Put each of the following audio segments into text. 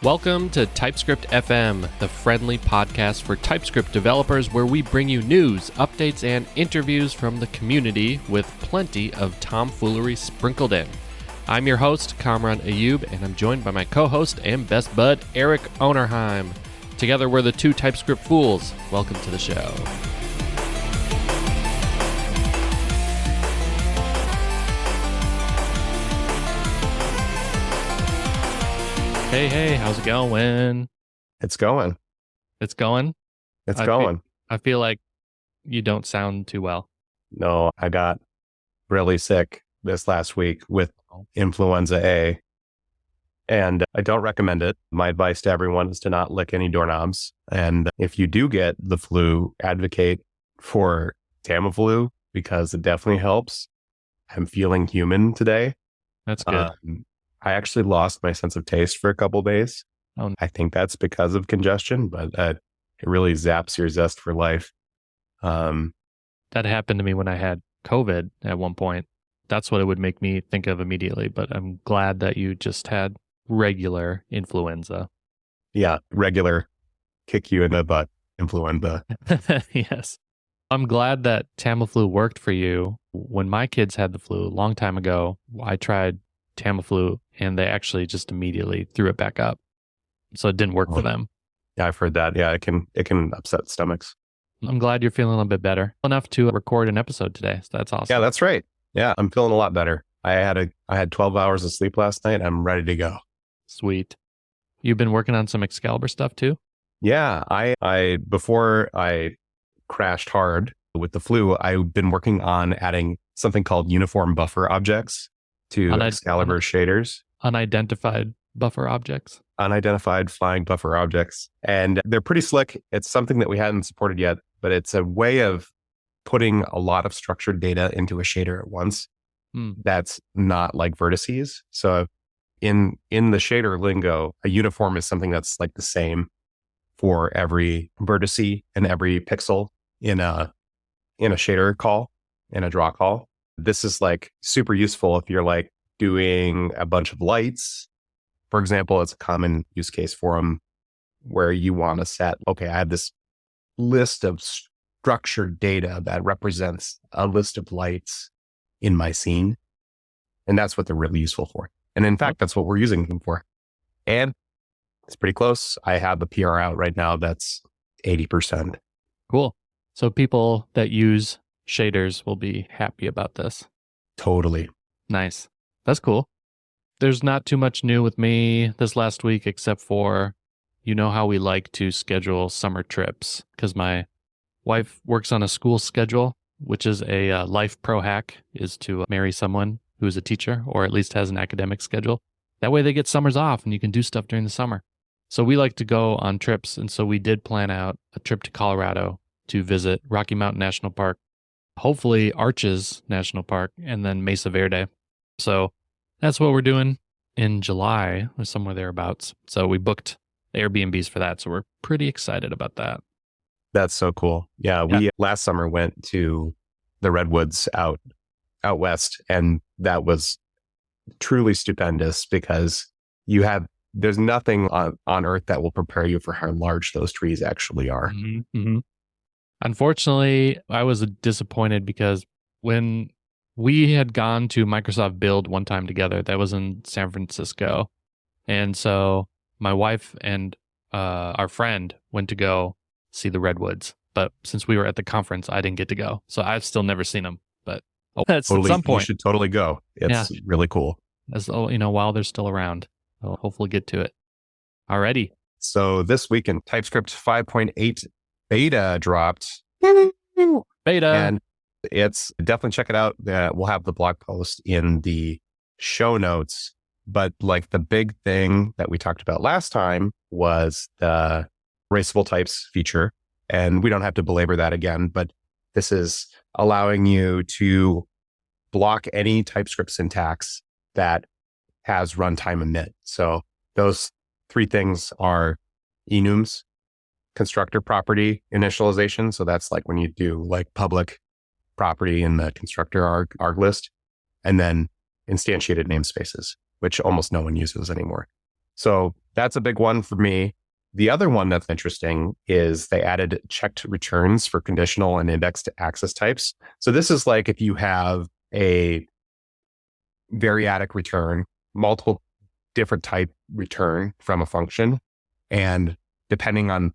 Welcome to TypeScript FM, the friendly podcast for TypeScript developers where we bring you news, updates, and interviews from the community with plenty of tomfoolery sprinkled in. I'm your host, Kamran Ayub, and I'm joined by my co-host and best bud, Erik Onerheim. Together, we're the two TypeScript fools. Welcome to the show. Hey, how's it going? It's going. It's going? It's going. I feel like you don't sound too well. No, I got really sick this last week with influenza A, and I don't recommend it. My advice to everyone is to not lick any doorknobs. And if you do get the flu, advocate for Tamiflu because it definitely helps. I'm feeling human today. That's good. I actually lost my sense of taste for a couple days. Oh. I think that's because of congestion, but it really zaps your zest for life. That happened to me when I had COVID at one point. That's what it would make me think of immediately, but I'm glad that you just had regular influenza. Yeah, regular kick you in the butt influenza. Yes. I'm glad that Tamiflu worked for you. When my kids had the flu a long time ago, I tried Tamiflu and they actually just immediately threw it back up. So it didn't work for them. Yeah, I've heard that. Yeah, it can upset stomachs. I'm glad you're feeling a little bit better. Enough to record an episode today. So that's awesome. Yeah, that's right. Yeah, I'm feeling a lot better. I had 12 hours of sleep last night. I'm ready to go. Sweet. You've been working on some Excalibur stuff too? Yeah, I before I crashed hard with the flu, I've been working on adding something called uniform buffer objects to Excalibur shaders. Unidentified buffer objects. Unidentified flying buffer objects. And they're pretty slick. It's something that we hadn't supported yet, but it's a way of putting a lot of structured data into a shader at once. That's not like vertices. So in the shader lingo, a uniform is something that's like the same for every vertice and every pixel in a shader call, in a draw call. This is like super useful if you're like doing a bunch of lights. For example, it's a common use case for them where you want to set, okay, I have this list of structured data that represents a list of lights in my scene. And that's what they're really useful for. And in fact, that's what we're using them for. And it's pretty close. I have the PR out right now that's 80%. Cool. So people that use shaders will be happy about this. Totally. Nice. That's cool. There's not too much new with me this last week, except for, you know how we like to schedule summer trips, because my wife works on a school schedule, which is a life pro hack, is to marry someone who's a teacher or at least has an academic schedule. That way they get summers off and you can do stuff during the summer. So we like to go on trips. And so we did plan out a trip to Colorado to visit Rocky Mountain National Park, hopefully Arches National Park, and then Mesa Verde. So that's what we're doing in July or somewhere thereabouts. So we booked Airbnbs for that. So we're pretty excited about that. That's so cool. Yeah, we last summer went to the Redwoods out west, and that was truly stupendous because there's nothing on earth that will prepare you for how large those trees actually are. Mm-hmm. Unfortunately, I was disappointed because when we had gone to Microsoft Build one time together, that was in San Francisco. And so my wife and our friend went to go see the Redwoods. But since we were at the conference, I didn't get to go. So I've still never seen them. But that's totally, at some point. You should totally go. It's really cool. As while they're still around, I'll hopefully get to it. Alrighty. So this week in TypeScript 5.8 beta dropped. Beta. And it's definitely check it out. We'll have the blog post in the show notes. But like the big thing that we talked about last time was the erasable types feature. And we don't have to belabor that again, but this is allowing you to block any TypeScript syntax that has runtime emit. So those three things are enums, constructor property initialization. So that's like when you do like public property in the constructor arg list, and then instantiated namespaces, which almost no one uses anymore. So that's a big one for me. The other one that's interesting is they added checked returns for conditional and indexed access types. So this is like if you have a variadic return, multiple different type return from a function, and depending on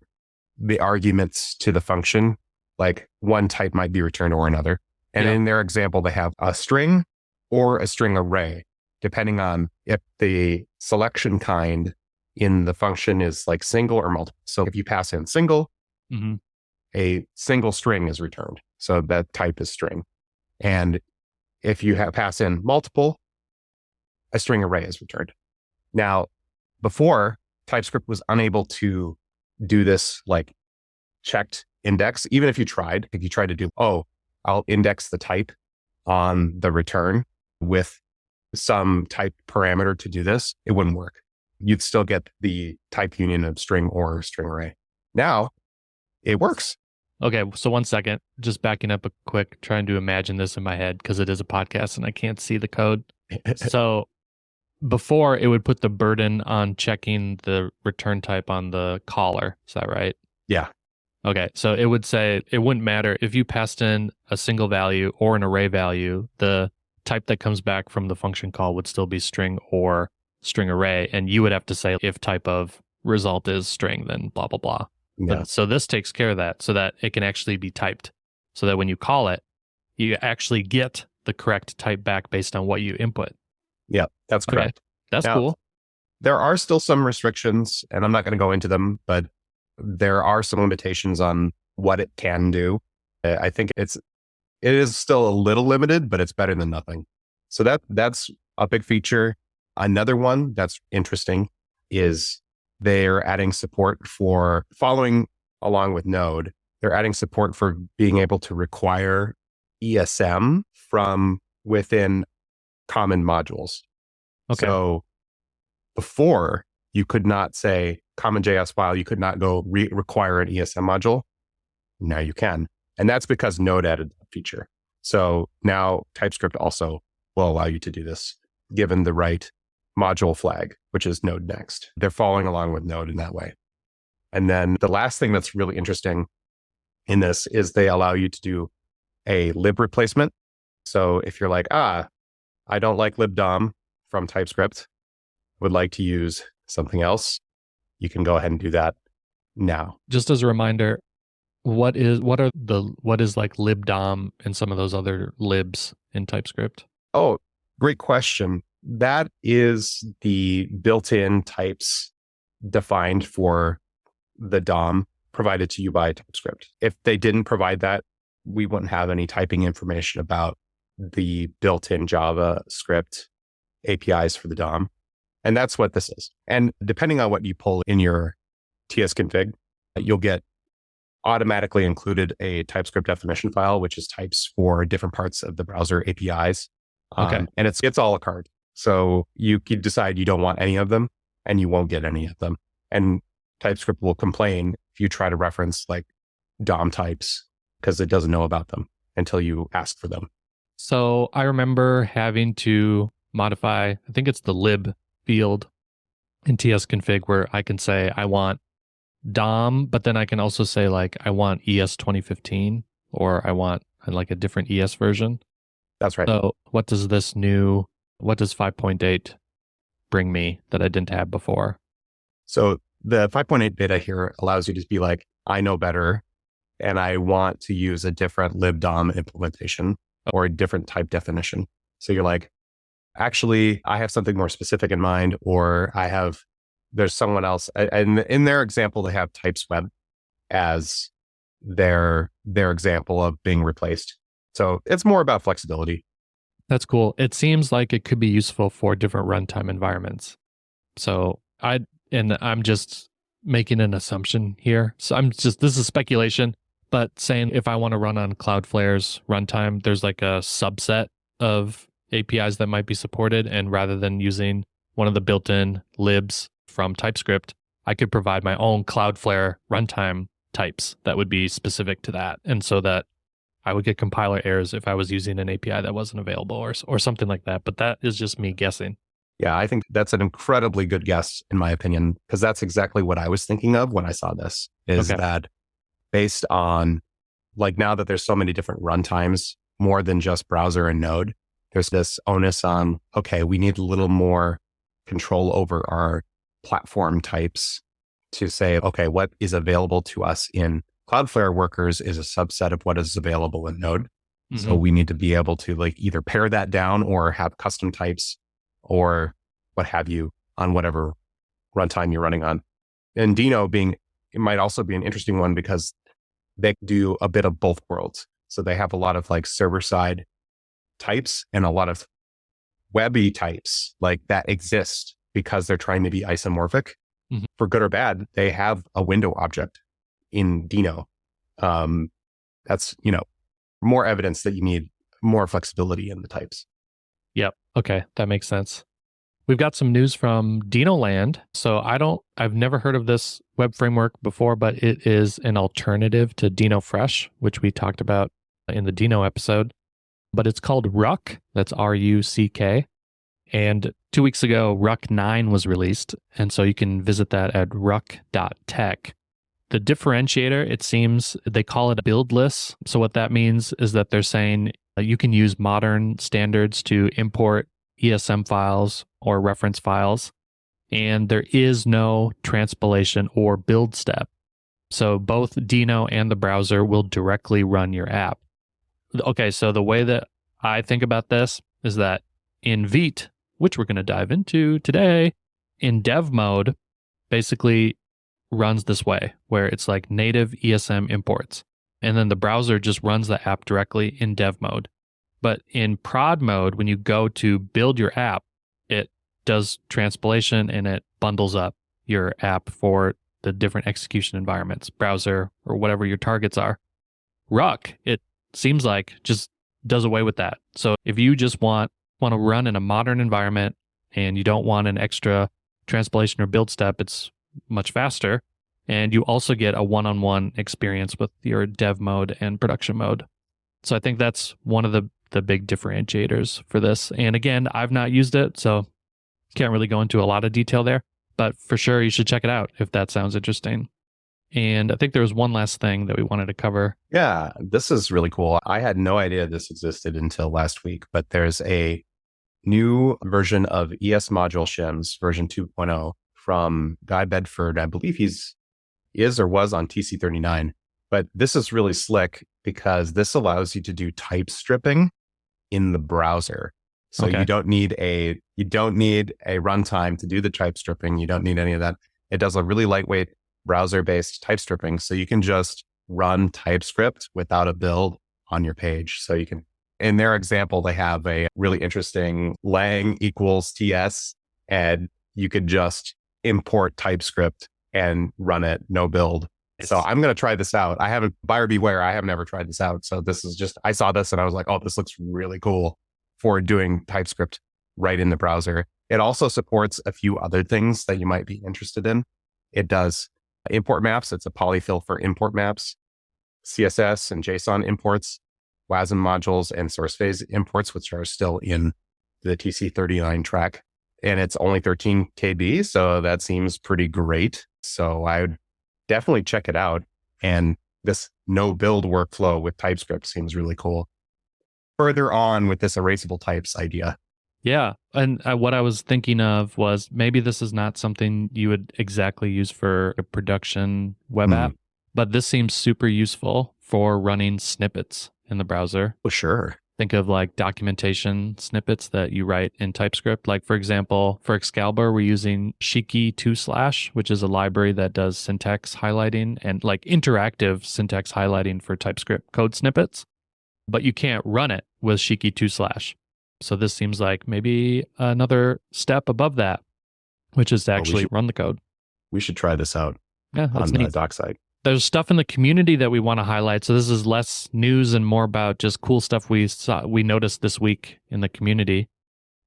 the arguments to the function, like one type might be returned or another. And in their example, they have a string or a string array, depending on if the selection kind in the function is like single or multiple. So if you pass in single, a single string is returned. So that type is string. And if you pass in multiple, a string array is returned. Now, before, TypeScript was unable to do this like checked index. Even if you tried to do, I'll index the type on the return with some type parameter to do this, it wouldn't work. You'd still get the type union of string or string array. Now, it works. Okay, so 1 second, just backing up a quick, trying to imagine this in my head because it is a podcast and I can't see the code. So before, it would put the burden on checking the return type on the caller. Is that right? Yeah. Okay, so it would say it wouldn't matter if you passed in a single value or an array value, the type that comes back from the function call would still be string or string array. And you would have to say if type of result is string, then blah, blah, blah. Yeah. But, so this takes care of that so that it can actually be typed so that when you call it, you actually get the correct type back based on what you input. Yeah, that's correct. That's cool. There are still some restrictions, and I'm not going to go into them, but there are some limitations on what it can do. I think it is still a little limited, but it's better than nothing. So that's a big feature. Another one that's interesting is they're adding support for following along with Node. They're adding support for being able to require ESM from within common modules. Okay. So before, you could not say common JS file, you could not go require an ESM module. Now you can. And that's because Node added that feature. So now TypeScript also will allow you to do this, given the right module flag, which is Node next. They're following along with Node in that way. And then the last thing that's really interesting in this is they allow you to do a lib replacement. So if you're like, I don't like libdom from TypeScript, would like to use something else, you can go ahead and do that now. Just as a reminder, what is like libdom and some of those other libs in TypeScript? Oh, great question. That is the built-in types defined for the DOM provided to you by TypeScript. If they didn't provide that, we wouldn't have any typing information about the built-in JavaScript APIs for the DOM. And that's what this is. And depending on what you pull in your tsconfig, you'll get automatically included a TypeScript definition file, which is types for different parts of the browser APIs. And it's a la carte. So you could decide you don't want any of them and you won't get any of them. And TypeScript will complain if you try to reference like DOM types because it doesn't know about them until you ask for them. So I remember having to modify, I think it's the lib field in tsconfig where I can say I want DOM, but then I can also say like I want ES 2015 or I want like a different ES version. That's right. So what does 5.8 bring me that I didn't have before? So the 5.8 beta here allows you to be like, I know better and I want to use a different libdom implementation or a different type definition. So you're like, actually, I have something more specific in mind, or there's someone else. And in their example, they have TypesWeb as their example of being replaced. So it's more about flexibility. That's cool. It seems like it could be useful for different runtime environments. So I'm just making an assumption here. So this is speculation, but saying if I want to run on Cloudflare's runtime, there's like a subset of APIs that might be supported. And rather than using one of the built-in libs from TypeScript, I could provide my own Cloudflare runtime types that would be specific to that. And so that I would get compiler errors if I was using an API that wasn't available or something like that. But that is just me guessing. Yeah, I think that's an incredibly good guess, in my opinion, because that's exactly what I was thinking of when I saw this, is Okay. that based on, like, now that there's so many different runtimes, more than just browser and node, there's this onus on, okay, we need a little more control over our platform types to say, okay, what is available to us in Cloudflare workers is a subset of what is available in Node. So we need to be able to like either pare that down or have custom types or what have you on whatever runtime you're running on. And Deno it might also be an interesting one because they do a bit of both worlds. So they have a lot of like server side types and a lot of webby types like that exist because they're trying to be isomorphic. For good or bad, they have a window object in Deno. That's, more evidence that you need more flexibility in the types. Yep. Okay. That makes sense. We've got some news from Deno Land. So I've never heard of this web framework before, but it is an alternative to Deno Fresh, which we talked about in the Deno episode. But it's called Ruck. That's Ruck. And 2 weeks ago, Ruck 9 was released. And so you can visit that at ruck.tech. The differentiator, it seems, they call it buildless. So what that means is that they're saying you can use modern standards to import ESM files or reference files, and there is no transpilation or build step. So both Deno and the browser will directly run your app. Okay, so the way that I think about this is that in Veet, which we're going to dive into today, in dev mode, basically runs this way, where it's like native ESM imports. And then the browser just runs the app directly in dev mode. But in prod mode, when you go to build your app, it does transpilation and it bundles up your app for the different execution environments, browser or whatever your targets are. Ruck, it seems like, just does away with that. So if you just want to run in a modern environment and you don't want an extra transpilation or build step, it's much faster. And you also get a one-on-one experience with your dev mode and production mode. So I think that's one of the big differentiators for this. And again, I've not used it, so can't really go into a lot of detail there. But for sure, you should check it out if that sounds interesting. And I think there was one last thing that we wanted to cover. Yeah, this is really cool. I had no idea this existed until last week, but there's a new version of ES module shims, version 2.0 from Guy Bedford. I believe is or was on TC39. But this is really slick because this allows you to do type stripping in the browser. So you don't need a runtime to do the type stripping. You don't need any of that. It does a really lightweight browser-based type stripping. So you can just run TypeScript without a build on your page. So you can, in their example, they have a really interesting lang equals TS, and you could just import TypeScript and run it, no build. So I'm going to try this out. Buyer beware, I have never tried this out. So this is just, I saw this and I was like, oh, this looks really cool for doing TypeScript right in the browser. It also supports a few other things that you might be interested in. It does import maps. It's a polyfill for import maps, CSS and JSON imports, WASM modules, and source phase imports, which are still in the TC39 track. And it's only 13 KB. So that seems pretty great. So I would definitely check it out. And this no build workflow with TypeScript seems really cool. Further on with this erasable types idea. Yeah. And what I was thinking of was maybe this is not something you would exactly use for a production web app, but this seems super useful for running snippets in the browser. Oh, sure. Think of like documentation snippets that you write in TypeScript. Like, for example, for Excalibur, we're using Shiki 2/, which is a library that does syntax highlighting and like interactive syntax highlighting for TypeScript code snippets. But you can't run it with Shiki 2/. So this seems like maybe another step above that, which is to actually run the code. We should try this out that's on the neat. doc side. There's stuff in the community that we want to highlight. So this is less news and more about just cool stuff we noticed this week in the community.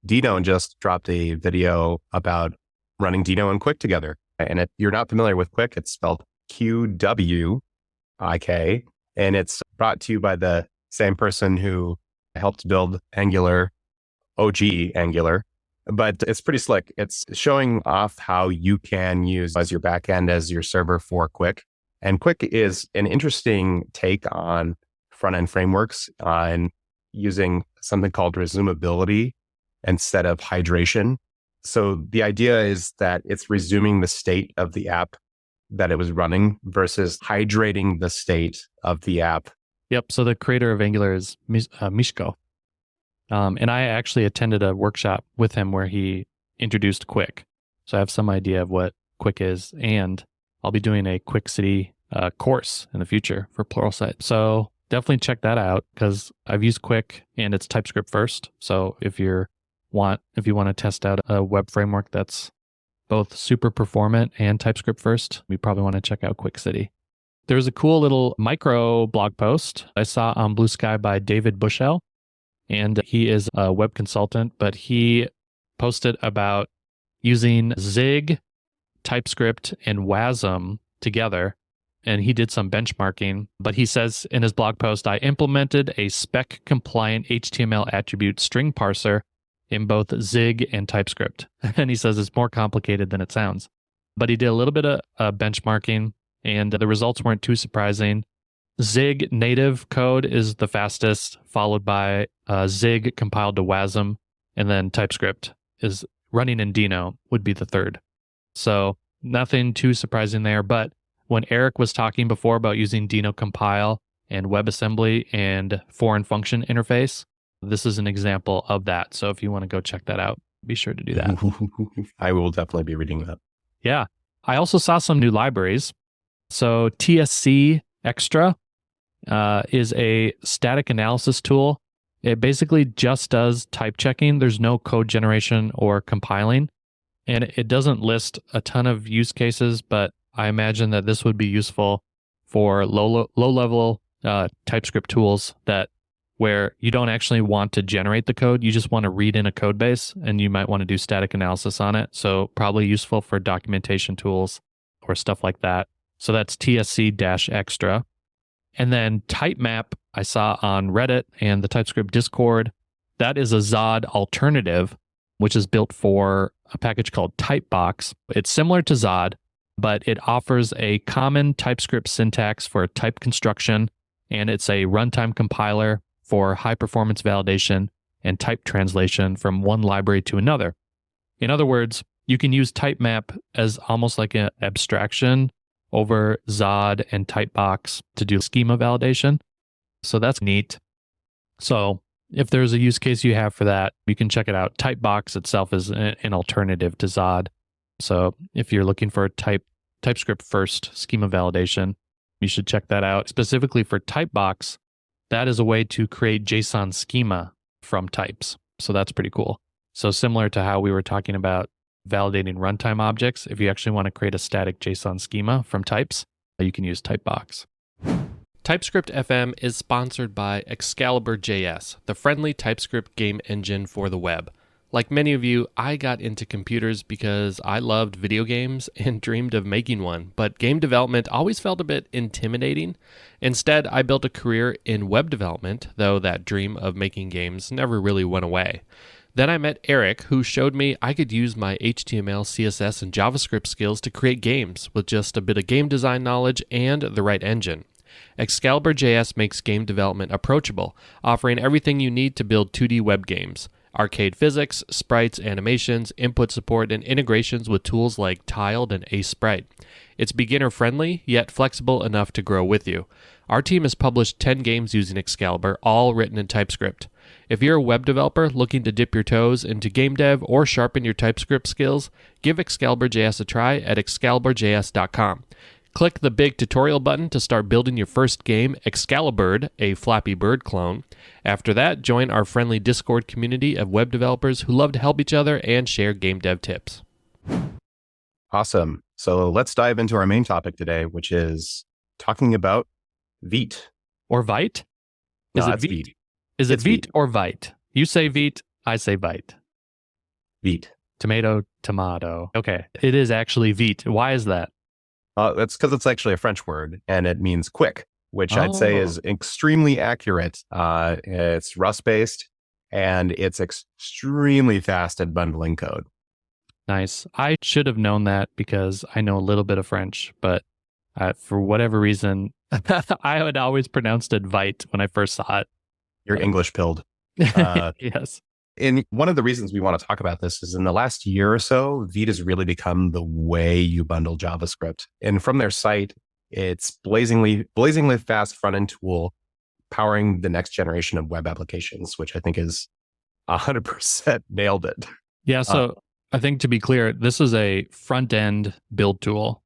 Deno just dropped a video about running Deno and Qwik together. And if you're not familiar with Qwik, it's spelled Qwik, and it's brought to you by the same person who helped build Angular, OG Angular, but it's pretty slick. It's showing off how you can use as your backend as your server for Qwik. And Qwik is an interesting take on front-end frameworks and using something called resumability instead of hydration. So the idea is that it's resuming the state of the app that it was running versus hydrating the state of the app. Yep. So the creator of Angular is Mishko. And I actually attended a workshop with him where he introduced Qwik. So I have some idea of what Qwik is. And I'll be doing a Qwik City course in the future for Pluralsight. So definitely check that out because I've used Qwik and it's TypeScript first. So if you want to test out a web framework that's both super performant and TypeScript first, you probably want to check out Qwik City. There's a cool little micro blog post I saw on Blue Sky by David Bushell, and he is a web consultant, but he posted about using Zig, TypeScript, and WASM together, and he did some benchmarking. But he says in his blog post, I implemented a spec-compliant HTML attribute string parser in both Zig and TypeScript. And he says it's more complicated than it sounds. But he did a little bit of benchmarking, and the results weren't too surprising. Zig native code is the fastest, followed by Zig compiled to WASM, and then TypeScript is running in Deno would be the third. So nothing too surprising there. But when Erik was talking before about using Deno compile and WebAssembly and foreign function interface, this is an example of that. So if you want to go check that out, be sure to do that. I will definitely be reading that. Yeah. I also saw some new libraries. So tsc-extra is a static analysis tool. It basically just does type checking. There's no code generation or compiling. And it doesn't list a ton of use cases, but I imagine that this would be useful for low-level TypeScript tools where you don't actually want to generate the code. You just want to read in a code base, and you might want to do static analysis on it. So probably useful for documentation tools or stuff like that. So that's tsc-extra. And then typemap I saw on Reddit and the TypeScript Discord. That is a Zod alternative, which is built for a package called Typebox. It's similar to Zod, but it offers a common TypeScript syntax for type construction, and it's a runtime compiler for high-performance validation and type translation from one library to another. In other words, you can use typemap as almost like an abstraction over Zod and Typebox to do schema validation. So that's neat. So if there's a use case you have for that, you can check it out. Typebox itself is an alternative to Zod. So if you're looking for TypeScript first schema validation, you should check that out. Specifically for Typebox, that is a way to create JSON schema from types. So that's pretty cool. So similar to how we were talking about validating runtime objects, if you actually want to create a static JSON schema from types, you can use Typebox. TypeScript FM is sponsored by Excalibur.js, the friendly TypeScript game engine for the web. Like many of you, I got into computers because I loved video games and dreamed of making one, but game development always felt a bit intimidating. Instead, I built a career in web development, though that dream of making games never really went away. Then I met Erik, who showed me I could use my HTML, CSS, and JavaScript skills to create games with just a bit of game design knowledge and the right engine. Excalibur.js makes game development approachable, offering everything you need to build 2D web games. Arcade physics, sprites, animations, input support, and integrations with tools like Tiled and Sprite. It's beginner-friendly, yet flexible enough to grow with you. Our team has published 10 games using Excalibur, all written in TypeScript. If you're a web developer looking to dip your toes into game dev or sharpen your TypeScript skills, give Excalibur.js a try at excalibur.js.com. Click the big tutorial button to start building your first game, Excalibur, a Flappy Bird clone. After that, join our friendly Discord community of web developers who love to help each other and share game dev tips. Awesome. So let's dive into our main topic today, which is talking about Vite. Or Vight? No, Is it that's Vite? Vite. Is it It's Vite Vite. or Vight? You say Vite, I say Vight. Vite. Tomato, tomato. Okay, it is actually Vite. Why is that? That's because it's actually a French word, and it means quick, which I'd say is extremely accurate. It's Rust-based, and it's extremely fast at bundling code. Nice. I should have known that because I know a little bit of French, but for whatever reason, I had always pronounced it Vite when I first saw it. You're English pilled. Yes. And one of the reasons we want to talk about this is in the last year or so, Veet has really become the way you bundle JavaScript. And from their site, it's blazingly fast front-end tool powering the next generation of web applications, which I think is 100% nailed it. Yeah. So I think to be clear, this is a front-end build tool.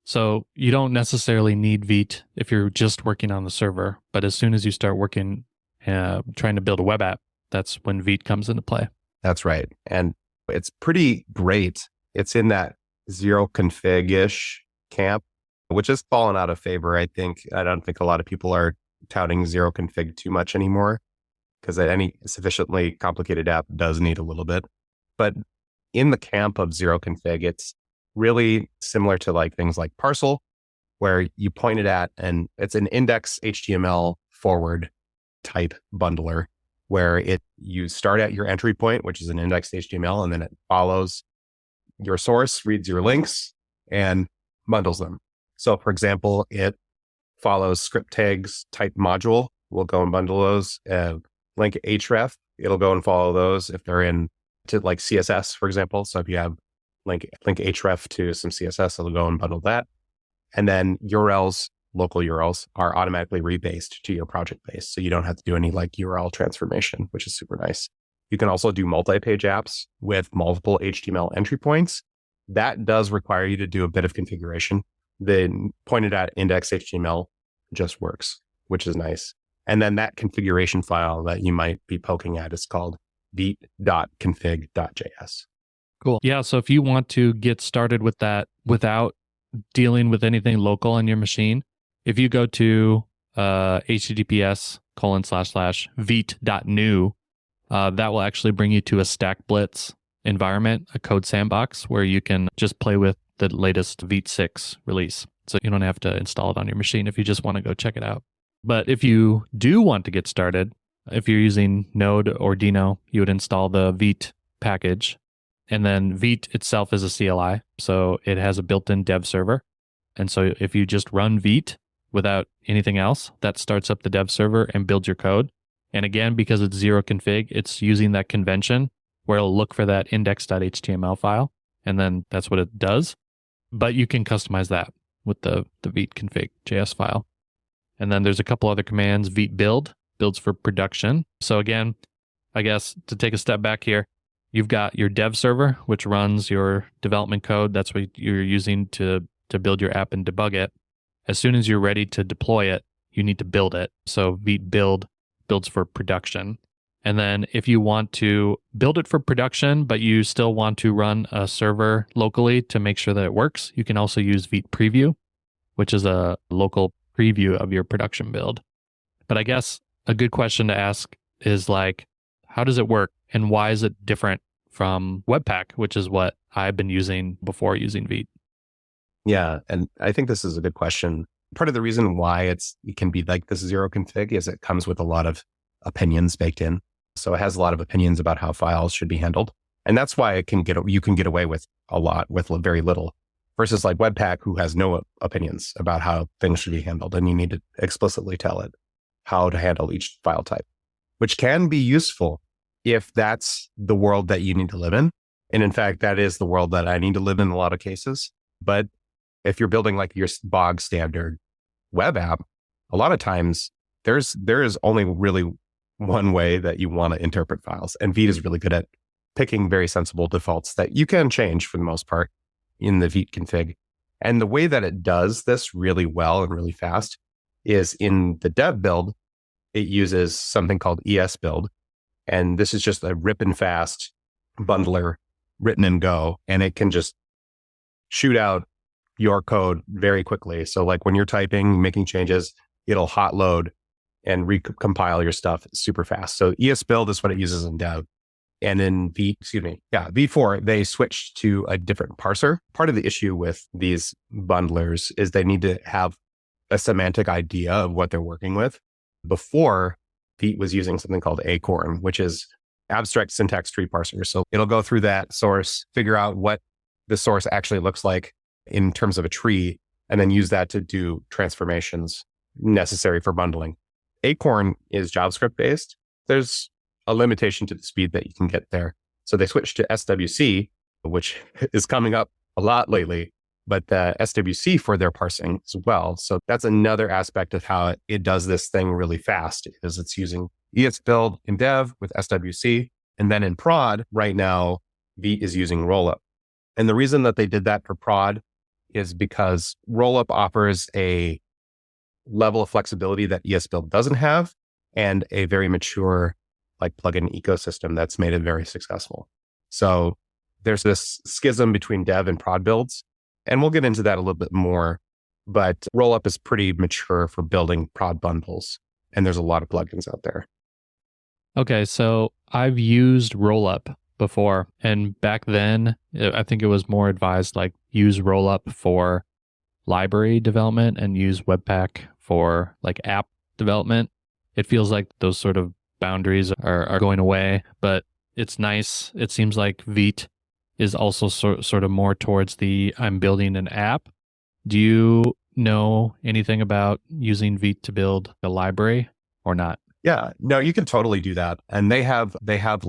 So you don't necessarily need Veet if you're just working on the server. But as soon as you start working, trying to build a web app, that's when Veet comes into play. That's right. And it's pretty great. It's in that zero config-ish camp, which has fallen out of favor, I think. I don't think a lot of people are touting zero config too much anymore because any sufficiently complicated app does need a little bit. But in the camp of zero config, it's really similar to like things like Parcel, where you point it at, and it's an index HTML forward type bundler, where you start at your entry point, which is an indexed HTML, and then it follows your source, reads your links, and bundles them. So for example, it follows script tags type module. We'll go and bundle those. Link href, it'll go and follow those if they're in to like CSS, for example. So if you have link href to some CSS, it'll go and bundle that. And then URLs, local URLs, are automatically rebased to your project base. So you don't have to do any like URL transformation, which is super nice. You can also do multi-page apps with multiple HTML entry points. That does require you to do a bit of configuration. The pointed at index HTML just works, which is nice. And then that configuration file that you might be poking at is called veet.config.js. Cool. Yeah. So if you want to get started with that without dealing with anything local on your machine, if you go to https://veet.new, that will actually bring you to a Stack Blitz environment, a code sandbox where you can just play with the latest Vite 6 release. So you don't have to install it on your machine if you just want to go check it out. But if you do want to get started, if you're using Node or Deno, you would install the Veet package. And then Veet itself is a CLI, so it has a built-in dev server. And so if you just run Veet without anything else, that starts up the dev server and builds your code. And again, because it's zero config, it's using that convention where it'll look for that index.html file, and then that's what it does. But you can customize that with the Veet config.js file. And then there's a couple other commands. Veet builds for production. So again, I guess to take a step back here, you've got your dev server, which runs your development code. That's what you're using to build your app and debug it. As soon as you're ready to deploy it, you need to build it. So Veet builds for production. And then if you want to build it for production, but you still want to run a server locally to make sure that it works, you can also use Veet Preview, which is a local preview of your production build. But I guess a good question to ask is like, how does it work and why is it different from Webpack, which is what I've been using before using Veet? Yeah, and I think this is a good question. Part of the reason why it can be like this zero config is it comes with a lot of opinions baked in. So it has a lot of opinions about how files should be handled. And that's why you can get away with a lot with very little versus like Webpack, who has no opinions about how things should be handled. And you need to explicitly tell it how to handle each file type, which can be useful if that's the world that you need to live in. And in fact, that is the world that I need to live in a lot of cases. But if you're building like your bog standard web app, a lot of times there is only really one way that you want to interpret files. And Veet is really good at picking very sensible defaults that you can change for the most part in the Veet config. And the way that it does this really well and really fast is in the dev build, it uses something called ESBuild. And this is just a rip and fast bundler written in Go. And it can just shoot out your code very quickly. So like when you're typing, making changes, it'll hot load and recompile your stuff super fast. So ESBuild is what it uses in dev. And in V4, they switched to a different parser. Part of the issue with these bundlers is they need to have a semantic idea of what they're working with. Before, Veet was using something called Acorn, which is abstract syntax tree parser. So it'll go through that source, figure out what the source actually looks like in terms of a tree, and then use that to do transformations necessary for bundling. Acorn is JavaScript based. There's a limitation to the speed that you can get there. So they switched to SWC, which is coming up a lot lately, but SWC for their parsing as well. So that's another aspect of how it does this thing really fast, is it's using ESBuild in dev with SWC. And then in prod, right now, Veet is using rollup. And the reason that they did that for prod is because rollup offers a level of flexibility that ESBuild doesn't have, and a very mature plugin ecosystem that's made it very successful. So there's this schism between dev and prod builds, and we'll get into that a little bit more. But rollup is pretty mature for building prod bundles, and there's a lot of plugins out there. Okay, so I've used rollup before, and back then I think it was more advised use rollup for library development and use Webpack for app development. It feels like those sort of boundaries are going away, but it's nice. It seems like Veet is also sort of more towards the I'm building an app. Do you know anything about using Veet to build a library or not? Yeah, no, you can totally do that. And they have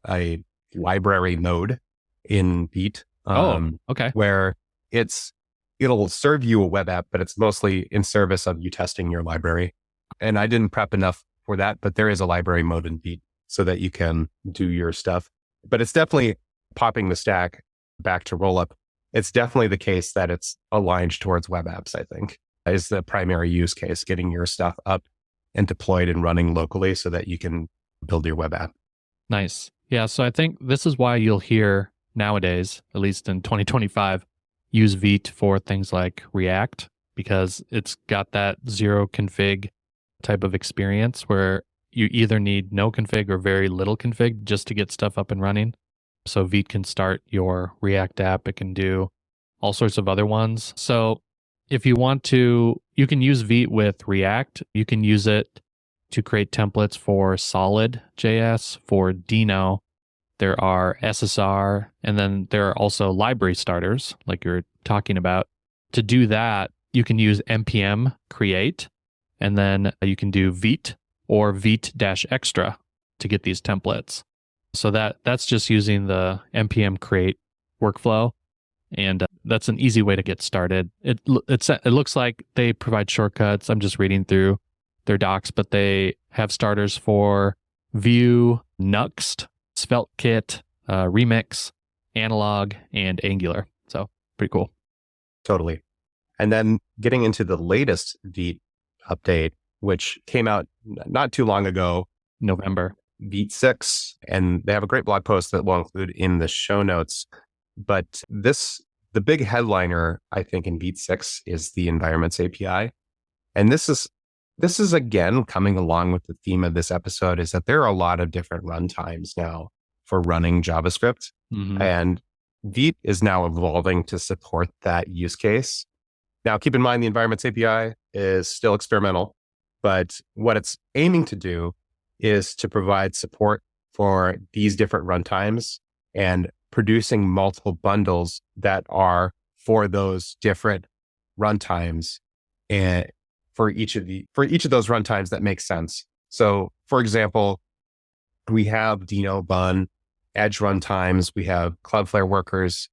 a library node in Veet. Okay. Where it'll serve you a web app, but it's mostly in service of you testing your library. And I didn't prep enough for that, but there is a library mode in Veet so that you can do your stuff. But it's definitely popping the stack back to rollup. It's definitely the case that it's aligned towards web apps, I think, is the primary use case, getting your stuff up and deployed and running locally so that you can build your web app. Nice. Yeah, so I think this is why you'll hear nowadays, at least in 2025, use Veet for things like React, because it's got that zero config type of experience where you either need no config or very little config just to get stuff up and running. So Veet can start your React app. It can do all sorts of other ones. So if you want to, you can use Veet with React. You can use it to create templates for Solid.js, for Deno. There are SSR, and then there are also library starters, like you're talking about. To do that, you can use npm create, and then you can do Vite or Vite-extra to get these templates. So that's just using the npm create workflow, and that's an easy way to get started. It looks like they provide shortcuts. I'm just reading through their docs, but they have starters for Vue, Nuxt, SvelteKit, Remix, Analog, and Angular. So pretty cool. Totally. And then getting into the latest Veet update, which came out not too long ago, November. Veet 6, and they have a great blog post that we'll include in the show notes. But the big headliner, I think, in Veet 6 is the environments API. And this is again coming along with the theme of this episode, is that there are a lot of different runtimes now for running JavaScript. Mm-hmm. And Veet is now evolving to support that use case. Now, keep in mind, the environments API is still experimental, but what it's aiming to do is to provide support for these different runtimes and producing multiple bundles that are for those different runtimes, and for each of those runtimes that make sense. So, for example, we have Deno, Bun, Edge runtimes, we have Cloudflare workers.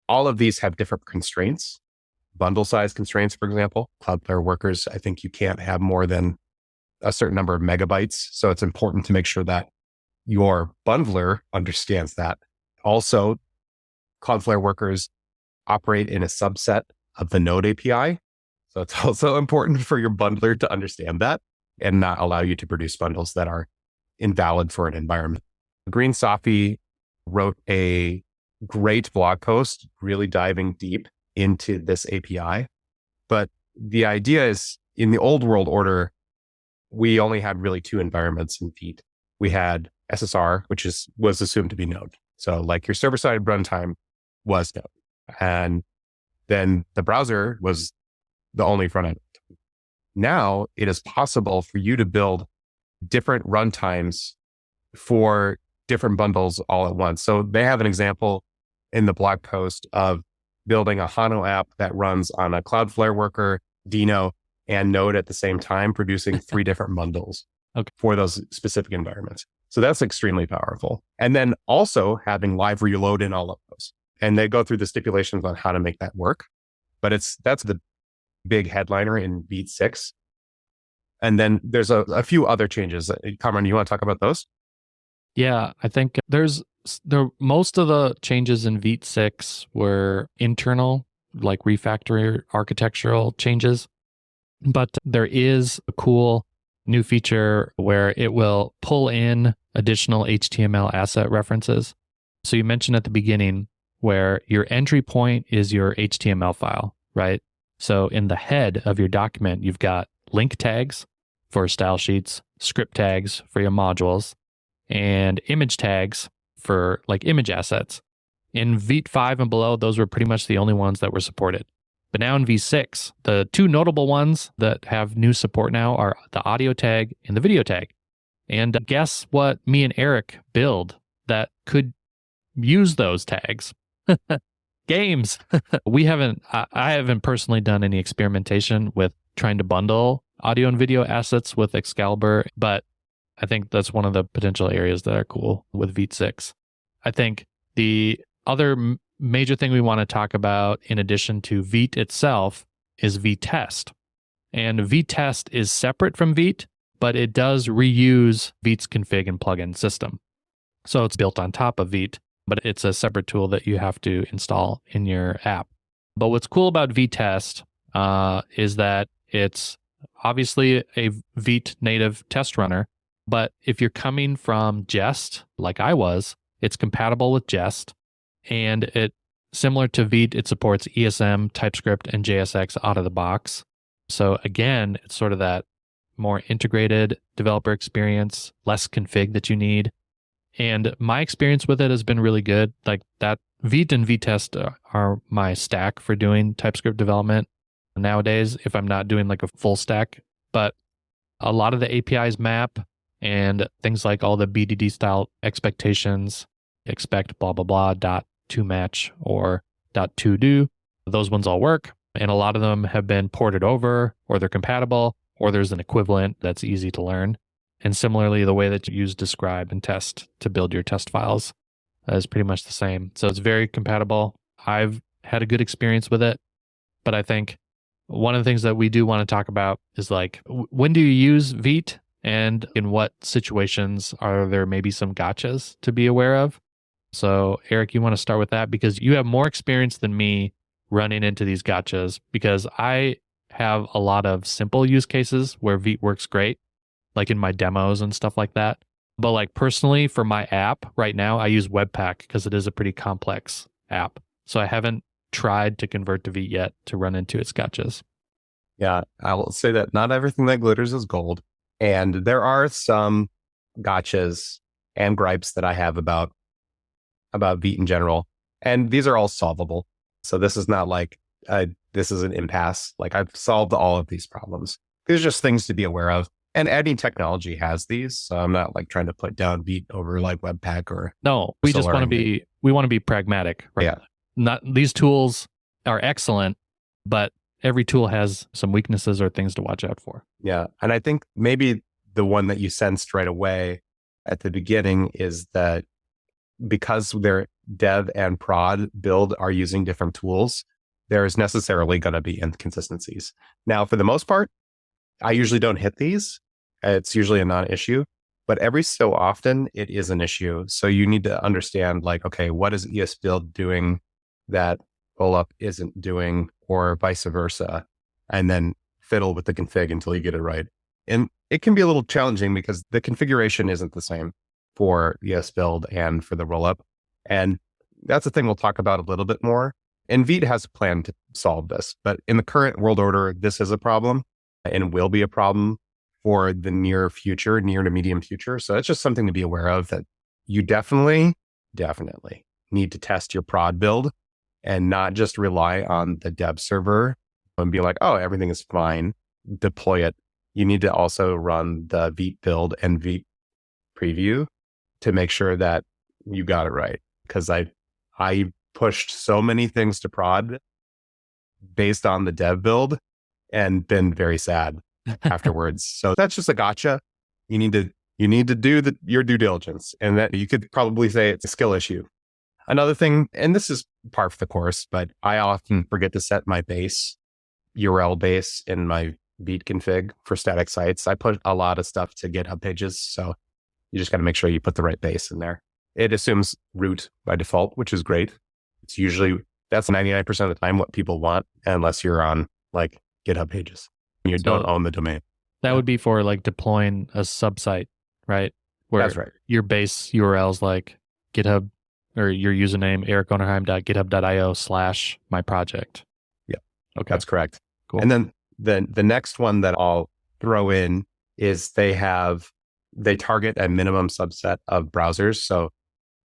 All of these have different constraints, bundle size constraints, for example. Cloudflare workers, I think you can't have more than a certain number of megabytes. So it's important to make sure that your bundler understands that. Also, Cloudflare workers operate in a subset of the Node API. So it's also important for your bundler to understand that and not allow you to produce bundles that are invalid for an environment. Green Sophie wrote a great blog post, really diving deep into this API. But the idea is, in the old world order, we only had really two environments in Veet. We had SSR, which was assumed to be Node. So like your server-side runtime was Node. And then the browser was the only front end. Now it is possible for you to build different runtimes for different bundles all at once. So they have an example in the blog post of building a Hano app that runs on a Cloudflare worker, Deno, and Node at the same time, producing 3 different bundles for those specific environments. So that's extremely powerful. And then also having live reload in all of those. And they go through the stipulations on how to make that work. But that's the big headliner in Vite 6. And then there's a few other changes. Kamran, you want to talk about those? Yeah, I think most of the changes in Vite 6 were internal, like refactor architectural changes. But there is a cool new feature where it will pull in additional HTML asset references. So you mentioned at the beginning where your entry point is your HTML file, right? So in the head of your document, you've got link tags for style sheets, script tags for your modules, and image tags for like image assets. In Vite 5 and below, those were pretty much the only ones that were supported. But now in V6, the 2 notable ones that have new support now are the audio tag and the video tag. And guess what me and Erik build that could use those tags? Games. I haven't personally done any experimentation with trying to bundle audio and video assets with Excalibur, but I think that's one of the potential areas that are cool with Vite 6. I think the other major thing we want to talk about in addition to Veet itself is Vitest. And Vitest is separate from Veet, but it does reuse Veet's config and plugin system. So it's built on top of Veet, but it's a separate tool that you have to install in your app. But what's cool about Vitest is that it's obviously a Veet native test runner, but if you're coming from Jest, like I was, it's compatible with Jest, and it similar to Veet, it supports ESM, TypeScript, and JSX out of the box. So again, it's sort of that more integrated developer experience, less config that you need. And my experience with it has been really good. Like that Veet and Vitest are my stack for doing TypeScript development nowadays if I'm not doing like a full stack. But a lot of the APIs map and things like all the BDD style expectations, expect blah, blah, blah, dot to match or dot to do, those ones all work. And a lot of them have been ported over or they're compatible or there's an equivalent that's easy to learn. And similarly, the way that you use describe and test to build your test files is pretty much the same. So it's very compatible. I've had a good experience with it, but I think one of the things that we do want to talk about is like, when do you use Veet and in what situations are there maybe some gotchas to be aware of? So Erik, you want to start with that because you have more experience than me running into these gotchas because I have a lot of simple use cases where Veet works great, like in my demos and stuff like that. But like personally for my app right now, I use Webpack because it is a pretty complex app. So I haven't tried to convert to Veet yet to run into its gotchas. Yeah, I will say that not everything that glitters is gold. And there are some gotchas and gripes that I have about Veet in general. And these are all solvable. So this is not like this is an impasse. Like I've solved all of these problems. There's just things to be aware of. And any technology has these. So I'm not like trying to put down Veet over like Webpack or no, we just want to be pragmatic, right? Yeah. Not these tools are excellent, but every tool has some weaknesses or things to watch out for. Yeah. And I think maybe the one that you sensed right away at the beginning is that because their dev and prod build are using different tools, there is necessarily going to be inconsistencies. Now, for the most part, I usually don't hit these. It's usually a non-issue, but every so often it is an issue. So you need to understand like, okay, what is ESBuild doing that Rollup isn't doing or vice versa, and then fiddle with the config until you get it right. And it can be a little challenging because the configuration isn't the same for ESBuild and for the Rollup. And that's the thing we'll talk about a little bit more. And Veet has a plan to solve this, but in the current world order, this is a problem and will be a problem for the near to medium future. So it's just something to be aware of that you definitely need to test your prod build and not just rely on the dev server and be like, oh, everything is fine, deploy it. You need to also run the Veet build and Veet preview to make sure that you got it right. Because I pushed so many things to prod based on the dev build and been very sad afterwards. So that's just a gotcha. You need to do your due diligence, and that you could probably say it's a skill issue. Another thing, and this is par for the course, but I often forget to set my base, URL base in my Vite config for static sites. I put a lot of stuff to GitHub pages, so you just got to make sure you put the right base in there. It assumes root by default, which is great. It's usually, that's 99% of the time what people want, unless you're on like GitHub pages. You don't own the domain. That would be for like deploying a subsite, right? Where that's right. Your base URL is like GitHub, or your username, erikonnerheim.github.io/my-project. Yeah. Okay. That's correct. Cool. And then the next one that I'll throw in is they target a minimum subset of browsers. So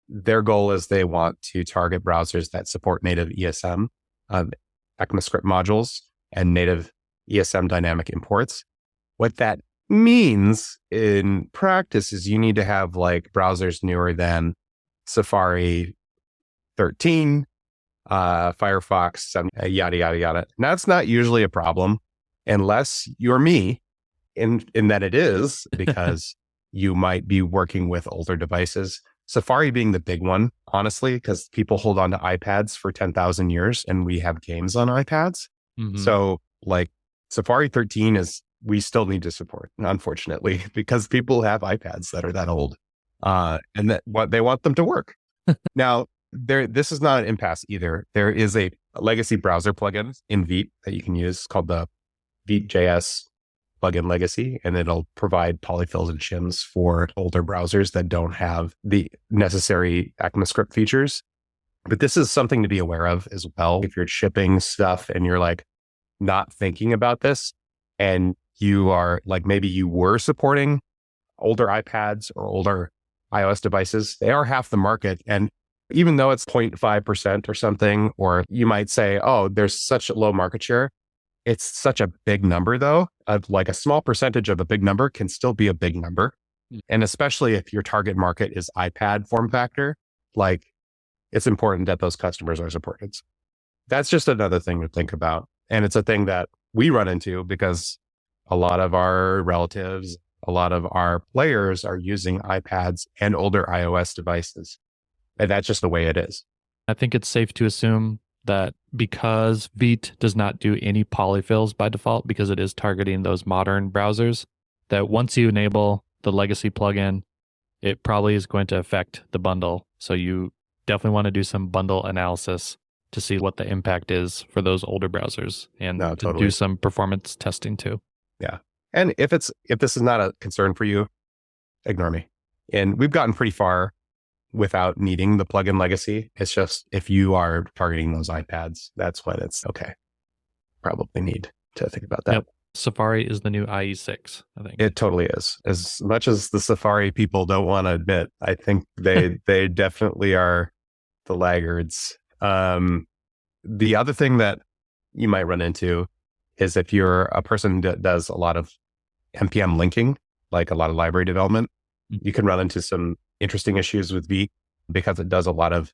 their goal is they want to target browsers that support native ESM, ECMAScript modules, and native ESM dynamic imports. What that means in practice is you need to have like browsers newer than Safari 13, Firefox, 7, yada, yada, yada. And that's not usually a problem unless you're me, in that it is, because you might be working with older devices. Safari being the big one, honestly, because people hold on to iPads for 10,000 years and we have games on iPads. Mm-hmm. So like Safari 13 we still need to support, unfortunately, because people have iPads that are that old. And that what they want them to work. Now, this is not an impasse either. There is a legacy browser plugin in Veet that you can use called the Vite.js plugin legacy, and it'll provide polyfills and shims for older browsers that don't have the necessary ECMAScript features. But this is something to be aware of as well. If you're shipping stuff and you're like not thinking about this, and you are like, maybe you were supporting older iPads or older iOS devices, they are half the market. And even though it's 0.5% or something, or you might say, oh, there's such a low market share. It's such a big number though, of like a small percentage of a big number can still be a big number. And especially if your target market is iPad form factor, like it's important that those customers are supported. So that's just another thing to think about. And it's a thing that we run into because a lot of our relatives, a lot of our players are using iPads and older iOS devices. And that's just the way it is. I think it's safe to assume that because Veet does not do any polyfills by default, because it is targeting those modern browsers, that once you enable the legacy plugin, it probably is going to affect the bundle. So you definitely want to do some bundle analysis to see what the impact is for those older browsers, and to do some performance testing too. Yeah. And if this is not a concern for you, ignore me. And we've gotten pretty far without needing the plugin legacy. It's just if you are targeting those iPads, that's when it's okay. Probably need to think about that. Yep. Safari is the new IE6, I think. It totally is. As much as the Safari people don't want to admit, I think they definitely are the laggards. The other thing that you might run into is if you're a person that does a lot of NPM linking, like a lot of library development, you can run into some interesting issues with Veet because it does a lot of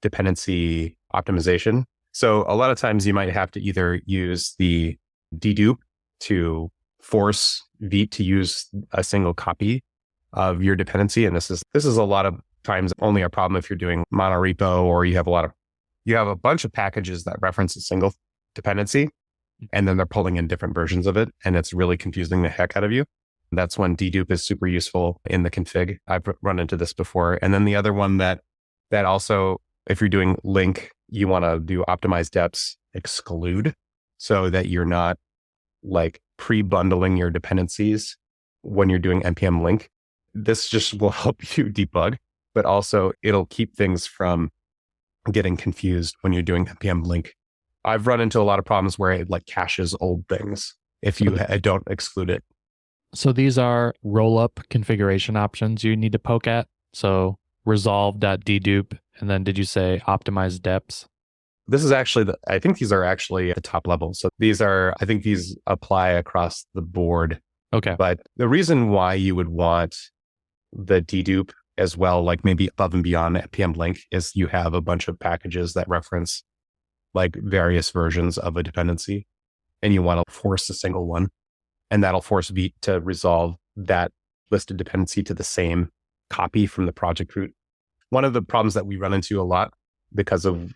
dependency optimization. So a lot of times you might have to either use the dedupe to force Veet to use a single copy of your dependency. And this is a lot of times only a problem if you're doing monorepo, or you have a bunch of packages that reference a single dependency, and then they're pulling in different versions of it, and it's really confusing the heck out of you. That's when dedupe is super useful in the config. I've run into this before. And then the other one that also, if you're doing link, you want to do optimize deps exclude, so that you're not like pre-bundling your dependencies when you're doing npm link. This just will help you debug, but also it'll keep things from getting confused when you're doing npm link. I've run into a lot of problems where it like caches old things if you don't exclude it. So these are roll-up configuration options you need to poke at. So resolve.dedupe, and then did you say optimize deps? This is actually, I think these are actually at the top level. So I think these apply across the board. Okay. But the reason why you would want the dedupe as well, like maybe above and beyond npm link, is you have a bunch of packages that reference like various versions of a dependency, and you want to force a single one. And that'll force Vite to resolve that listed dependency to the same copy from the project root. One of the problems that we run into a lot because of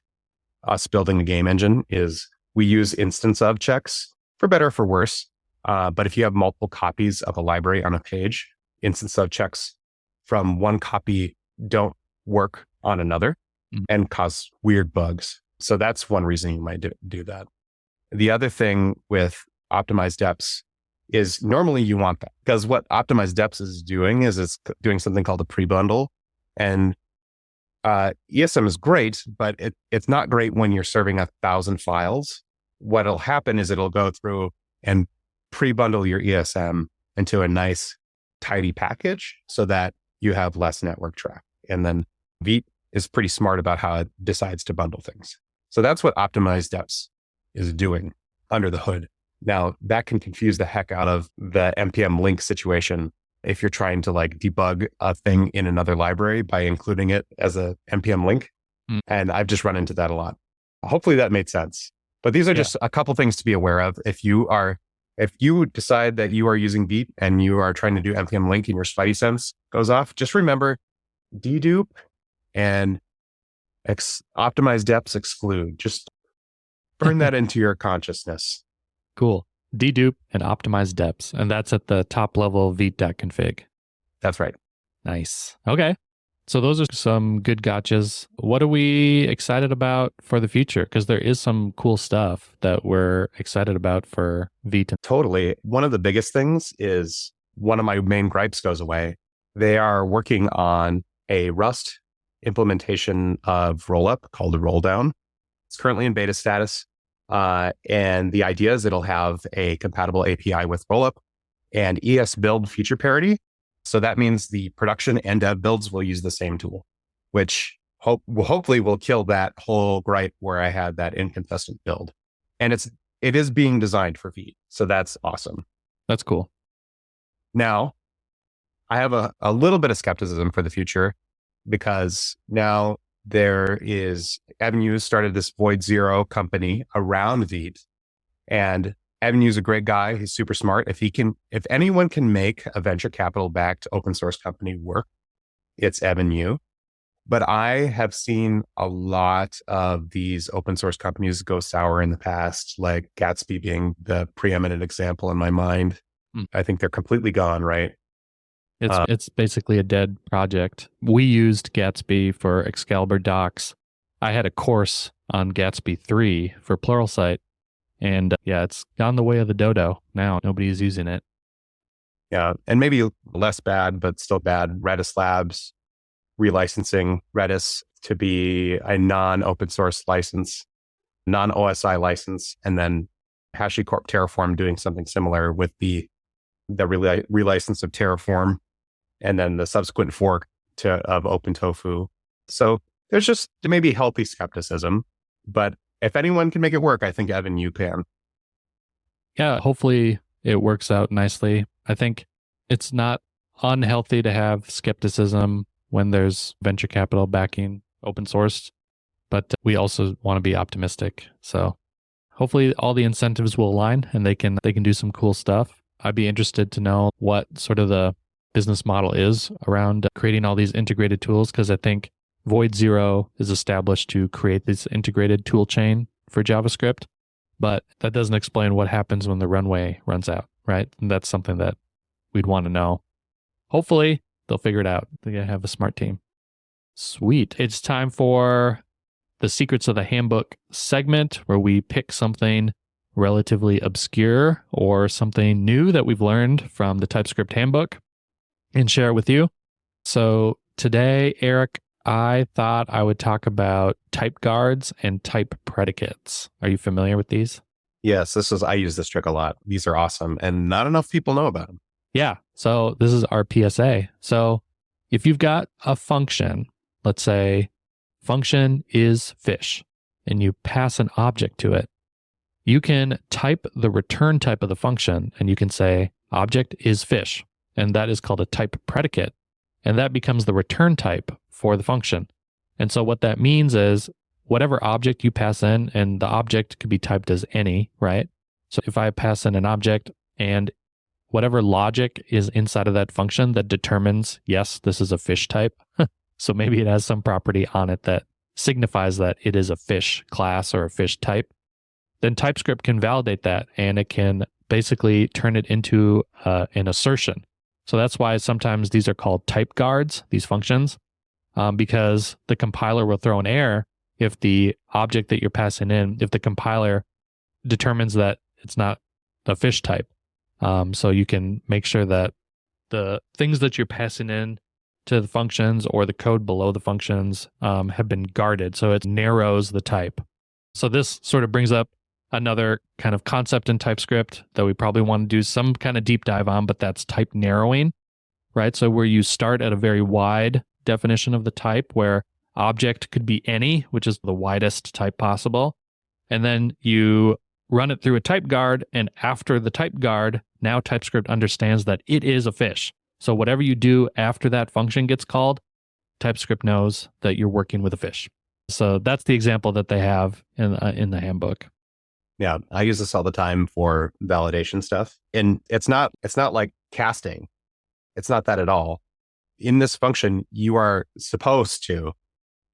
us building a game engine is we use instance of checks, for better or for worse. But if you have multiple copies of a library on a page, instance of checks from one copy don't work on another and cause weird bugs. So that's one reason you might do that. The other thing with optimized deps is normally you want that, because what optimized deps is doing is it's doing something called a pre-bundle. And ESM is great, but it's not great when you're serving 1,000 files. What'll happen is it'll go through and pre-bundle your ESM into a nice, tidy package so that you have less network traffic. And then Vite is pretty smart about how it decides to bundle things. So that's what optimized deps is doing under the hood. Now, that can confuse the heck out of the npm link situation if you're trying to like debug a thing in another library by including it as a npm link. And I've just run into that a lot. Hopefully that made sense. But these are just a couple things to be aware of. If you decide that you are using Vite and you are trying to do npm link and your Spidey sense goes off, just remember dedupe and optimize deps exclude. Just burn that into your consciousness. Cool. Dedupe and optimize deps. And that's at the top level vite.config. That's right. Nice. Okay. So those are some good gotchas. What are we excited about for the future? Because there is some cool stuff that we're excited about for Vite. Totally. One of the biggest things is one of my main gripes goes away. They are working on a Rust implementation of rollup called a roll down. It's currently in beta status. And the idea is it'll have a compatible API with rollup and ES build feature parity. So that means the production and dev builds will use the same tool, which hopefully will kill that whole gripe where I had that inconsistent build. And it is being designed for Vite. So that's awesome. That's cool. Now, I have a little bit of skepticism for the future because now there is Avenues started this Void Zero company around Vite, and Avenue's a great guy. He's super smart. If anyone can make a venture capital backed open source company work, it's Avenue. But I have seen a lot of these open source companies go sour in the past, like Gatsby being the preeminent example in my mind. I think they're completely gone, right? It's basically a dead project. We used Gatsby for Excalibur docs. I had a course on Gatsby 3 for Pluralsight. And it's gone the way of the dodo. Now nobody's using it. Yeah. And maybe less bad, but still bad. Redis Labs relicensing Redis to be a non-open source license, non-OSI license, and then HashiCorp Terraform doing something similar with the relicense of Terraform, and then the subsequent fork of OpenTofu. So there may be healthy skepticism, but if anyone can make it work, I think Evan, you can. Yeah, hopefully it works out nicely. I think it's not unhealthy to have skepticism when there's venture capital backing open source, but we also want to be optimistic. So hopefully all the incentives will align and they can do some cool stuff. I'd be interested to know what sort of the business model is around creating all these integrated tools, because I think Void Zero is established to create this integrated tool chain for JavaScript, but that doesn't explain what happens when the runway runs out, right? And that's something that we'd want to know. Hopefully, they'll figure it out. They have a smart team. Sweet. It's time for the Secrets of the Handbook segment, where we pick something relatively obscure or something new that we've learned from the TypeScript Handbook and share it with you. So today, Erik, I thought I would talk about type guards and type predicates. Are you familiar with these? Yes, I use this trick a lot. These are awesome, and not enough people know about them. Yeah. So this is our PSA. So if you've got a function, let's say function is fish, and you pass an object to it, you can type the return type of the function, and you can say object is fish, and that is called a type predicate. and that becomes the return type for the function. And so what that means is whatever object you pass in, and the object could be typed as any, right? So if I pass in an object and whatever logic is inside of that function that determines, yes, this is a fish type. So maybe it has some property on it that signifies that it is a fish class or a fish type. Then TypeScript can validate that, and it can basically turn it into an assertion. So that's why sometimes these are called type guards, these functions, because the compiler will throw an error if the object that you're passing in, if the compiler determines that it's not the fish type. So you can make sure that the things that you're passing in to the functions or the code below the functions have been guarded. So it narrows the type. So this sort of brings up another kind of concept in TypeScript that we probably want to do some kind of deep dive on, but that's type narrowing, right? So where you start at a very wide definition of the type, where object could be any, which is the widest type possible. And then you run it through a type guard, and after the type guard, now TypeScript understands that it is a fish. So whatever you do after that function gets called, TypeScript knows that you're working with a fish. So that's the example that they have in the handbook. Yeah, I use this all the time for validation stuff. And it's not like casting. It's not that at all. In this function, you are supposed to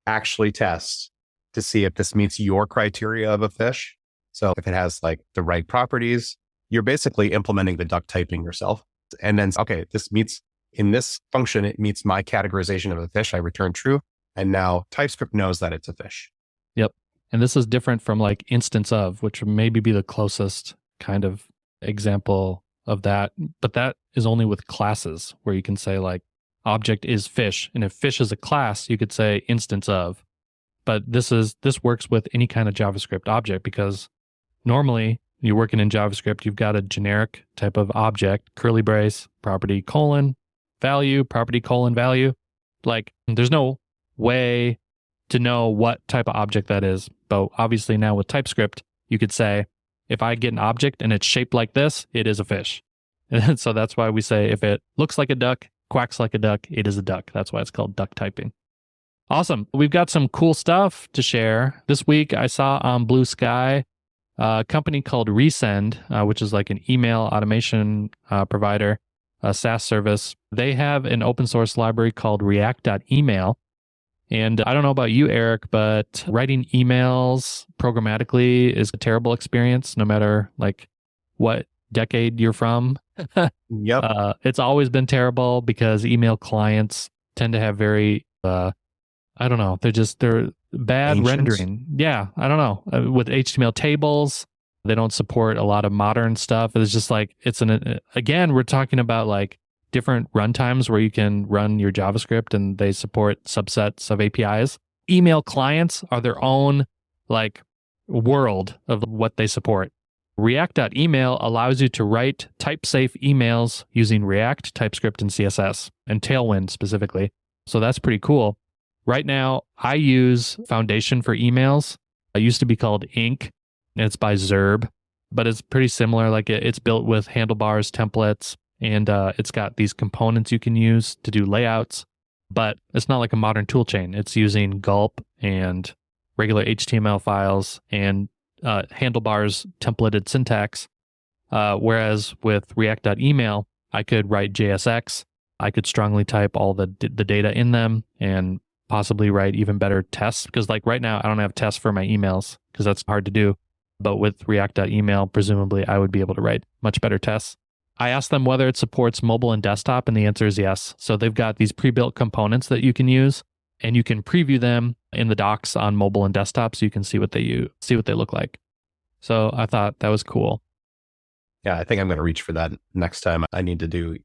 actually test to see if this meets your criteria of a fish. So if it has like the right properties, you're basically implementing the duck typing yourself. And then, okay, this meets, in this function, it meets my categorization of a fish. I return true. And now TypeScript knows that it's a fish. Yep. And this is different from like instance of, which would maybe be the closest kind of example of that. But that is only with classes, where you can say like object is fish. And if fish is a class, you could say instance of. But this works with any kind of JavaScript object, because normally you're working in JavaScript, you've got a generic type of object, curly brace, property colon value, property colon value. Like there's no way to know what type of object that is. But obviously now with TypeScript, you could say, if I get an object and it's shaped like this, it is a fish. And so that's why we say if it looks like a duck, quacks like a duck, it is a duck. That's why it's called duck typing. Awesome. We've got some cool stuff to share. This week I saw on Blue Sky a company called Resend, which is like an email automation provider, a SaaS service. They have an open source library called react.email. And I don't know about you, Erik, but writing emails programmatically is a terrible experience, no matter like what decade you're from. Yep. It's always been terrible because email clients tend to have very, I don't know, they're bad Ancient. rendering. Yeah, I don't know. With HTML tables, they don't support a lot of modern stuff. It's just like, again, we're talking about like different runtimes where you can run your JavaScript and they support subsets of APIs. Email clients are their own like world of what they support. React.email allows you to write type-safe emails using React, TypeScript, and CSS, and Tailwind specifically. So that's pretty cool. Right now, I use Foundation for emails. It used to be called Ink, and it's by Zerb, but it's pretty similar. Like it's built with handlebars, templates, and it's got these components you can use to do layouts, but it's not like a modern toolchain. It's using gulp and regular HTML files and handlebars templated syntax. Whereas with React.email, I could write JSX. I could strongly type all the data in them and possibly write even better tests, because like right now, I don't have tests for my emails because that's hard to do. But with React.email, presumably I would be able to write much better tests. I asked them whether it supports mobile and desktop, and the answer is yes. So they've got these pre-built components that you can use, and you can preview them in the docs on mobile and desktop so you can see what they look like. So I thought that was cool. Yeah, I think I'm going to reach for that next time. I need to do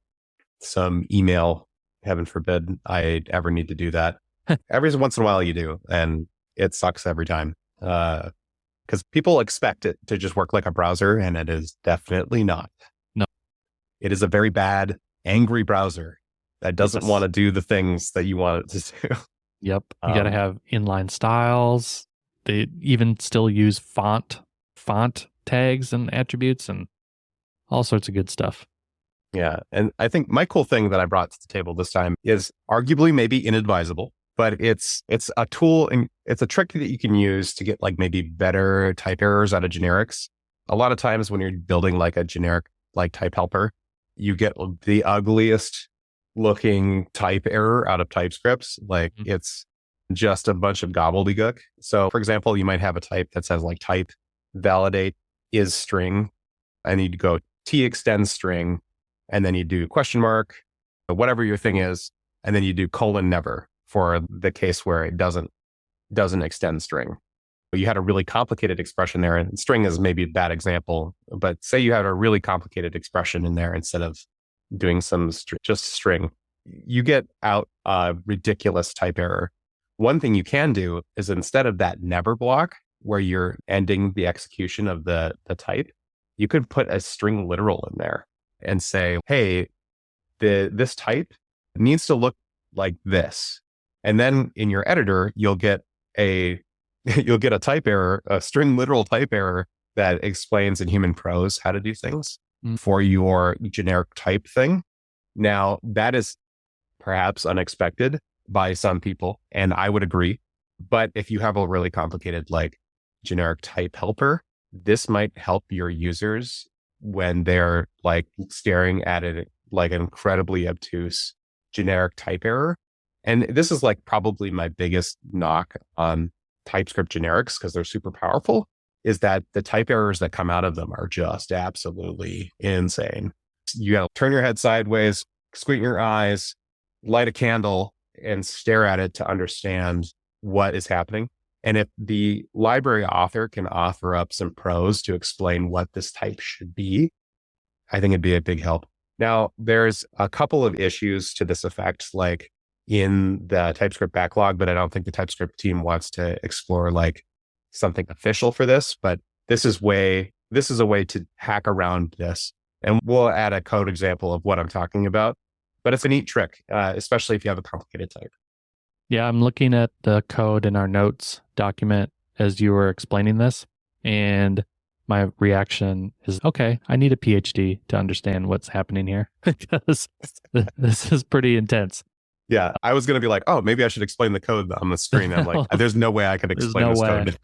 some email. Heaven forbid I ever need to do that. Every once in a while you do, and it sucks every time. Because people expect it to just work like a browser, and it is definitely not. No. It is a very bad, angry browser that doesn't want to do the things that you want it to do. Yep. You got to have inline styles. They even still use font tags and attributes and all sorts of good stuff. Yeah. And I think my cool thing that I brought to the table this time is arguably maybe inadvisable, but it's a tool and it's a trick that you can use to get like maybe better type errors out of generics. A lot of times when you're building like a generic like type helper, you get the ugliest looking type error out of TypeScripts. Like it's just a bunch of gobbledygook. So for example, you might have a type that says like type validate is string, and you'd go t-extend string, and then you do question mark, whatever your thing is, and then you do colon never for the case where it doesn't extend string. You had a really complicated expression there, and string is maybe a bad example, but say you had a really complicated expression in there instead of doing some just string, you get out a ridiculous type error. One thing you can do is instead of that never block where you're ending the execution of the type, you could put a string literal in there and say, hey, this type needs to look like this. And then in your editor, you'll get a type error, a string literal type error that explains in human prose how to do things for your generic type thing. Now, that is perhaps unexpected by some people, and I would agree. But if you have a really complicated like generic type helper, this might help your users when they're like staring at it like an incredibly obtuse generic type error. And this is like probably my biggest knock on TypeScript generics, because they're super powerful, is that the type errors that come out of them are just absolutely insane. You gotta turn your head sideways, squint your eyes, light a candle, and stare at it to understand what is happening. And if the library author can author up some prose to explain what this type should be, I think it'd be a big help. Now, there's a couple of issues to this effect, like in the TypeScript backlog, but I don't think the TypeScript team wants to explore like something official for this. But this is a way to hack around this. And we'll add a code example of what I'm talking about. But it's a neat trick, especially if you have a complicated type. Yeah, I'm looking at the code in our notes document as you were explaining this, and my reaction is, okay, I need a PhD to understand what's happening here, because this is pretty intense. Yeah, I was going to be like, oh, maybe I should explain the code on the screen. I'm like, there's no way I could explain this code.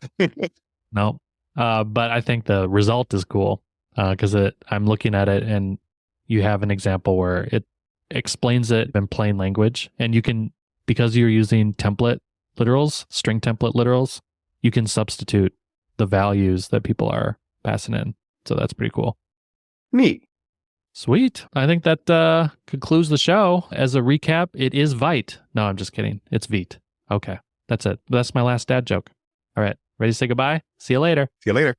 No, but I think the result is cool, because I'm looking at it and you have an example where it explains it in plain language, and you can, because you're using template literals, string template literals, you can substitute the values that people are passing in. So that's pretty cool. Neat. Sweet. I think that concludes the show. As a recap, it is Vite. No, I'm just kidding. It's Veet. Okay, that's it. That's my last dad joke. All right, ready to say goodbye? See you later. See you later.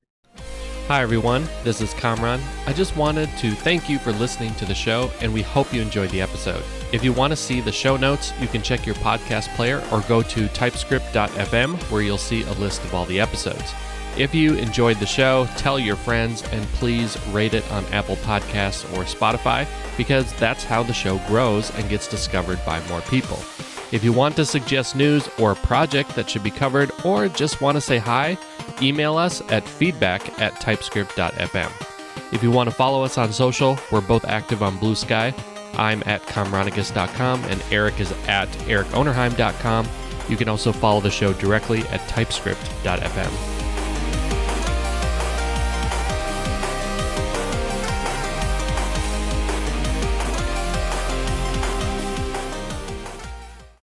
Hi, everyone. This is Kamran. I just wanted to thank you for listening to the show, and we hope you enjoyed the episode. If you want to see the show notes, you can check your podcast player or go to typescript.fm, where you'll see a list of all the episodes. If you enjoyed the show, tell your friends, and please rate it on Apple Podcasts or Spotify, because that's how the show grows and gets discovered by more people. If you want to suggest news or a project that should be covered, or just want to say hi, email us at feedback@typescript.fm. If you want to follow us on social, we're both active on Blue Sky. I'm at kamranigus.com and Erik is at erikonerheim.com. You can also follow the show directly at typescript.fm.